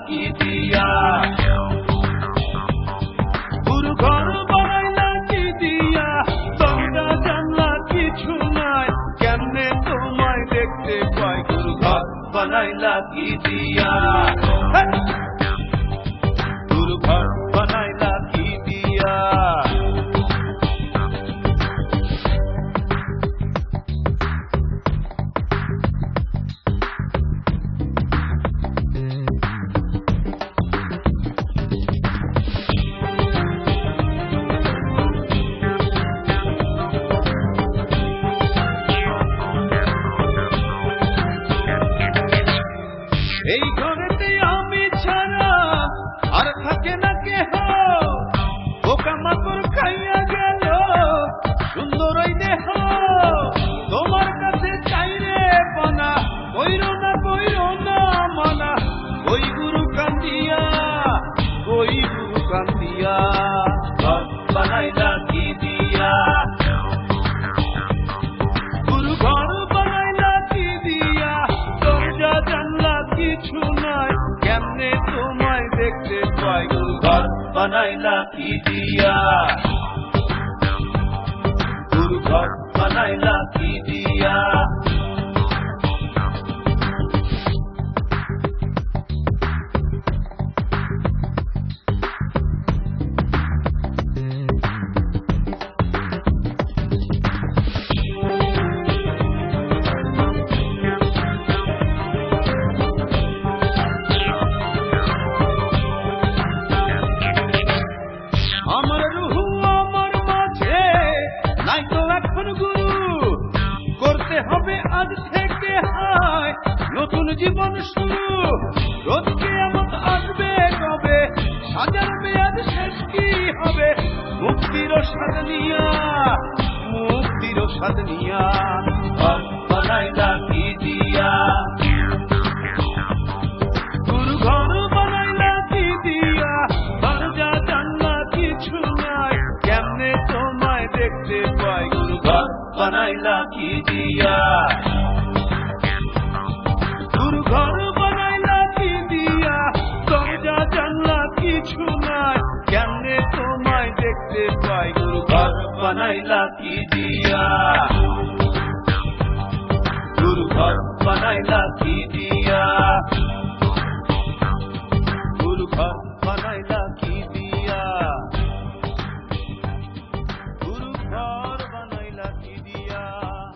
কি দিয়া গুরু ঘর বানাইলা কি দিয়া দরজা জানলা কিছু নাই কেমনে তোমায় দেখতে পাই গুরু ঘর বানাইলা কি দিয়া গুরু ঘর বানাইলা কি দিয়া এই ঘরেতে আমি ছাড়া আর থাকে না কেহ পোকামাকড় খাইয়া গেল সুন্দর ওই দেহ তোমার কাছে চাই রে পানা কইরো না মানা ওই গুরু কান্দিয়া ঘর বানাইলা কি দিয়া গুরু ঘর বানাইলা কি দিয়া দরজা জানলা কিছু নাই কেমনে তোমায় দেখতে পাই গুরু ঘর বানাইলা কি দিয়া গুরু ঘর বানাইলা কি দিয়া আমার রুহু আমার মাঝে নাই তো এখন গুরু করতে হবে আজ থেকে হায় নতুন জীবন শুরু রোজ কিয়ামত আসবে কবে সাজার মেয়াদ শেষ কি হবে মুক্তির স্বাদ নিয়া ঘর বানাইলা কি দিয়া গুরু ঘর বানাইলা কি দিয়া দরজা জানলা কিছু নাই কেমনে তোমায় দেখতে পাই গুরু ঘর বানাইলা কি দিয়া গুরু ঘর বানাইলা কি দিয়া দরজা জানলা কিছু নাই কেমনে তোমায় দেখতে পাই গুরু ঘর বানাইলা কি দিয়া গুরু ঘর বানাইলা কি দিয়া